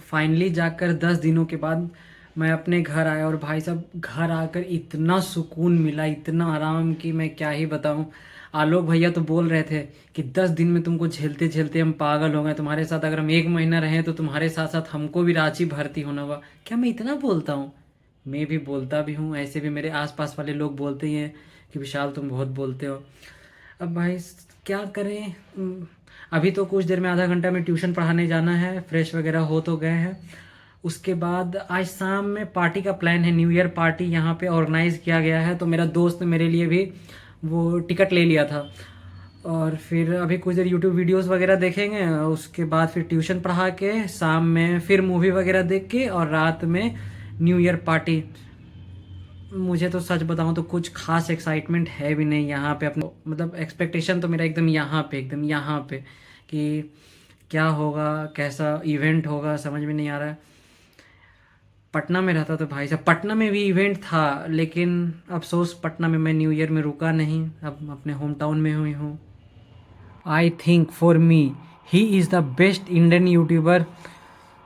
Finally जाकर 10 दिनों के बाद मैं अपने घर आया। और भाई साहब घर आकर इतना सुकून मिला, इतना आराम कि मैं क्या ही बताऊं। आलोक भैया तो बोल रहे थे कि 10 दिन में तुमको झेलते झेलते हम पागल हो गए, तुम्हारे साथ अगर हम 1 महीना रहे तो तुम्हारे साथ साथ हमको भी रांची भर्ती होना हुआ। क्या मैं इतना बोलता हूँ? मैं भी बोलता भी हूँ, ऐसे भी मेरे आसपास वाले लोग बोलते ही हैं कि विशाल तुम बहुत बोलते हो। अब भाई क्या करें। अभी तो कुछ देर में आधा घंटा में ट्यूशन पढ़ाने जाना है, फ्रेश वगैरह हो तो गए हैं। उसके बाद आज शाम में पार्टी का प्लान है, न्यू ईयर पार्टी यहाँ पे ऑर्गेनाइज़ किया गया है। तो मेरा दोस्त ने मेरे लिए भी वो टिकट ले लिया था। और फिर अभी कुछ देर यूट्यूब वीडियोस वगैरह देखेंगे, उसके बाद फिर ट्यूशन पढ़ा के शाम में फिर मूवी वगैरह देख के और रात में न्यू ईयर पार्टी। मुझे तो सच बताऊं तो कुछ खास एक्साइटमेंट है भी नहीं यहाँ पे। अपने मतलब एक्सपेक्टेशन तो मेरा एकदम यहाँ पे कि क्या होगा, कैसा इवेंट होगा, समझ में नहीं आ रहा है। पटना में रहता तो भाई साहब पटना में भी इवेंट था, लेकिन अफसोस पटना में मैं न्यू ईयर में रुका नहीं, अब अपने होम टाउन में हुई हूँ। I think for me he is the best Indian YouTuber.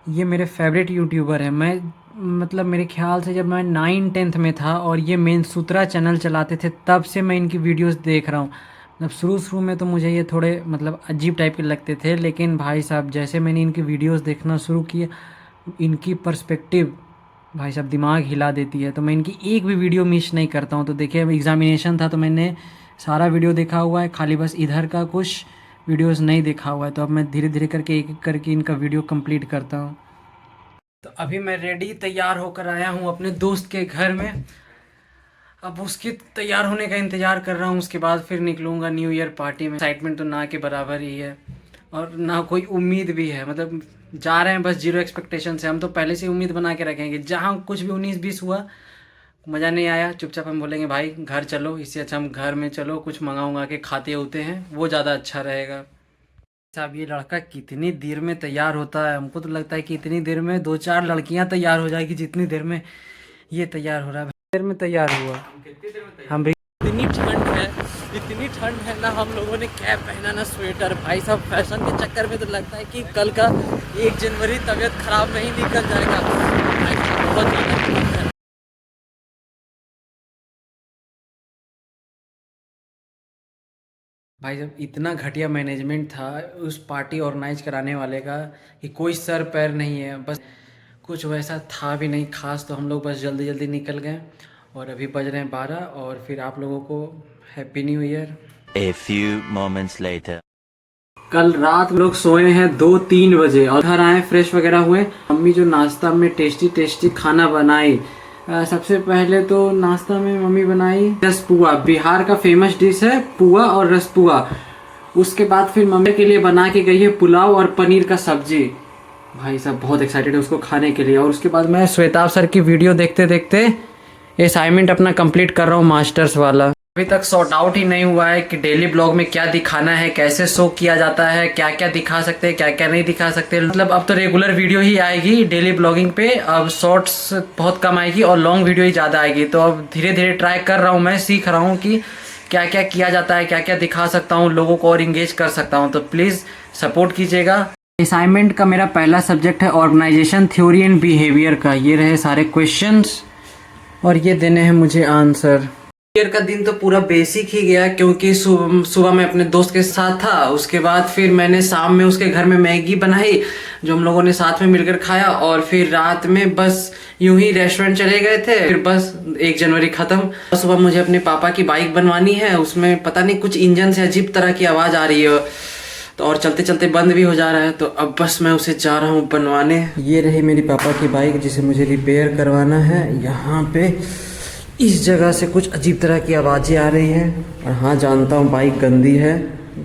ये मेरे फेवरेट यूट्यूबर है। मैं मतलब मेरे ख्याल से जब मैं 9-10th में था और ये मेन सूत्रा चैनल चलाते थे, तब से मैं इनकी वीडियोस देख रहा हूँ। मतलब शुरू शुरू में तो मुझे ये थोड़े मतलब अजीब टाइप के लगते थे, लेकिन भाई साहब जैसे मैंने इनकी वीडियोस देखना शुरू किया, इनकी पर्सपेक्टिव भाई साहब दिमाग हिला देती है। तो मैं इनकी एक भी वीडियो मिस नहीं करता हूँ। तो देखिए अब एग्ज़ामिनेशन था तो मैंने सारा वीडियो देखा हुआ है, खाली बस इधर का कुछ वीडियोस नहीं देखा हुआ है। तो अब मैं धीरे धीरे करके एक एक करके इनका वीडियो कंप्लीट करता हूँ। तो अभी मैं रेडी तैयार होकर आया हूँ अपने दोस्त के घर में। अब उसके तैयार होने का इंतज़ार कर रहा हूँ, उसके बाद फिर निकलूँगा न्यू ईयर पार्टी में। एक्साइटमेंट तो ना के बराबर ही है और ना कोई उम्मीद भी है। मतलब जा रहे हैं बस जीरो एक्सपेक्टेशन से। हम तो पहले से उम्मीद बना के रखेंगे, जहाँ कुछ भी 19-20 हुआ मज़ा नहीं आया, चुपचाप हम बोलेंगे भाई घर चलो, इससे अच्छा हम घर में चलो कुछ मंगा के खाते होते हैं, वो ज़्यादा अच्छा रहेगा। साहब ये लड़का कितनी देर में तैयार होता है? हमको तो लगता है कि इतनी देर में 2-4 लड़कियां तैयार हो जाएगी, जितनी देर में ये तैयार हो रहा है। देर में तैयार हुआ हम भी। इतनी ठंड है ना, हम लोगों ने कैप पहना ना स्वेटर। भाई साहब फैशन के चक्कर में तो लगता है कि कल का 1 जनवरी तबीयत खराब नहीं निकल जाएगा। भाई साहब बहुत ज़्यादा ठंड है। भाई साहब इतना घटिया मैनेजमेंट था उस पार्टी ऑर्गेनाइज कराने वाले का कि कोई सर पैर नहीं है। बस कुछ वैसा था भी नहीं खास। तो हम लोग बस जल्दी जल्दी निकल गए और अभी बज रहे हैं 12 और फिर आप लोगों को happy new year. A few moments later. कल रात लोग सोए हैं 2-3 बजे और घर आए फ्रेश वगैरह हुए। मम्मी जो नाश्ता में टेस्टी टेस्टी खाना बनाई, सबसे पहले तो नाश्ता में मम्मी बनाई रस पुआ। बिहार का फेमस डिश है पुआ और रस पुआ। उसके बाद फिर मम्मी के लिए बना के गई है पुलाव और पनीर का सब्जी। भाई साहब बहुत एक्साइटेड है उसको खाने के लिए। और उसके बाद मैं श्वेताब सर की वीडियो देखते देखते असाइनमेंट अपना कंप्लीट कर रहा हूँ मास्टर्स वाला। अभी तक सॉर्ट आउट ही नहीं हुआ है कि डेली ब्लॉग में क्या दिखाना है, कैसे शो किया जाता है, क्या क्या दिखा सकते हैं, क्या क्या नहीं दिखा सकते। मतलब अब तो रेगुलर वीडियो ही आएगी डेली ब्लॉगिंग पे। अब शॉर्ट्स बहुत कम आएगी और लॉन्ग वीडियो ही ज़्यादा आएगी। तो अब धीरे धीरे ट्राई कर रहा हूँ, मैं सीख रहा हूँ कि क्या क्या किया जाता है, क्या क्या दिखा सकता हूँ, लोगों को और इंगेज कर सकता हूँ। तो प्लीज़ सपोर्ट कीजिएगा। असाइनमेंट का मेरा पहला सब्जेक्ट है ऑर्गेनाइजेशन थ्योरी एंड बिहेवियर का। ये रहे सारे क्वेश्चंस और ये देने हैं मुझे आंसर। ईयर का दिन तो पूरा बेसिक ही गया क्योंकि सुबह मैं अपने दोस्त के साथ था। उसके बाद फिर मैंने शाम में उसके घर में मैगी बनाई जो हम लोगों ने साथ में मिलकर खाया। और फिर रात में बस यूं ही रेस्टोरेंट चले गए थे। फिर बस 1 जनवरी खत्म। सुबह मुझे अपने पापा की बाइक बनवानी है, उसमें पता नहीं कुछ इंजन से अजीब तरह की आवाज़ आ रही है तो और चलते चलते बंद भी हो जा रहा है। तो अब बस मैं उसे जा रहा हूँ बनवाने। ये रही मेरी पापा की बाइक जिसे मुझे रिपेयर करवाना है। यहाँ पे इस जगह से कुछ अजीब तरह की आवाज़ें आ रही हैं और हाँ जानता हूँ बाइक गंदी है,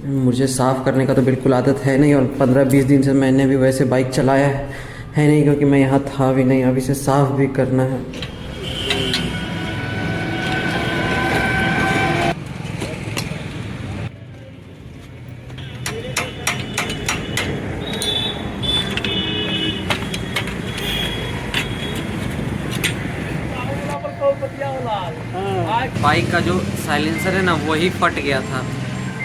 मुझे साफ़ करने का तो बिल्कुल आदत है नहीं। और 15-20 दिन से मैंने भी वैसे बाइक चलाया है नहीं क्योंकि मैं यहाँ था भी नहीं। अब इसे साफ़ भी करना है। बाइक का जो साइलेंसर है ना वही फट गया था,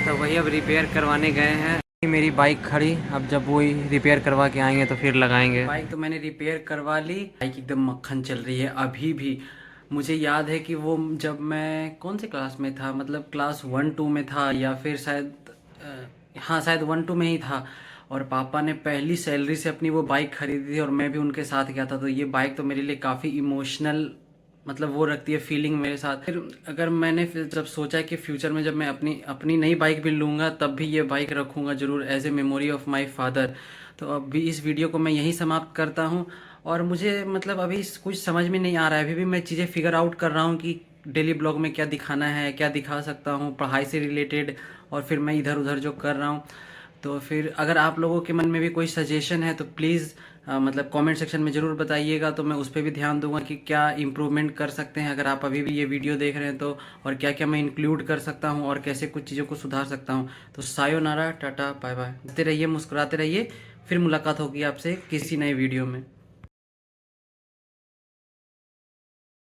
तो वही अब रिपेयर करवाने गए हैं। मेरी बाइक खड़ी, अब जब वो रिपेयर करवा के आएंगे तो फिर लगाएंगे। बाइक तो मैंने रिपेयर करवा ली, बाइक एकदम मक्खन चल रही है अभी भी। मुझे याद है कि वो जब मैं कौन से क्लास में था, मतलब क्लास 1-2 में था या फिर शायद हाँ शायद 1-2 में ही था। और पापा ने पहली सैलरी से अपनी वो बाइक खरीदी थी और मैं भी उनके साथ गया था। तो ये बाइक तो मेरे लिए काफ़ी इमोशनल मतलब वो रखती है फीलिंग मेरे साथ। फिर अगर मैंने फिर जब सोचा कि फ्यूचर में जब मैं अपनी अपनी नई बाइक भी लूँगा तब भी ये बाइक रखूँगा ज़रूर as a memory of my father. तो अभी इस वीडियो को मैं यहीं समाप्त करता हूँ। और मुझे मतलब अभी कुछ समझ में नहीं आ रहा है, अभी भी मैं चीज़ें फिगर आउट कर रहा हूँ कि डेली ब्लॉग में क्या दिखाना है, क्या दिखा सकता हूँ पढ़ाई से रिलेटेड, और फिर मैं इधर उधर जो कर रहा हूँ। तो फिर अगर आप लोगों के मन में भी कोई सजेशन है तो प्लीज़ मतलब कमेंट सेक्शन में ज़रूर बताइएगा, तो मैं उस पर भी ध्यान दूंगा कि क्या इम्प्रूवमेंट कर सकते हैं अगर आप अभी भी ये वीडियो देख रहे हैं तो, और क्या क्या मैं इंक्लूड कर सकता हूँ और कैसे कुछ चीज़ों को सुधार सकता हूँ। तो सायोनारा, टाटा, बाय बाय, हंसते रहिए, मुस्कुराते रहिए। फिर मुलाकात होगी आपसे किसी नए वीडियो में।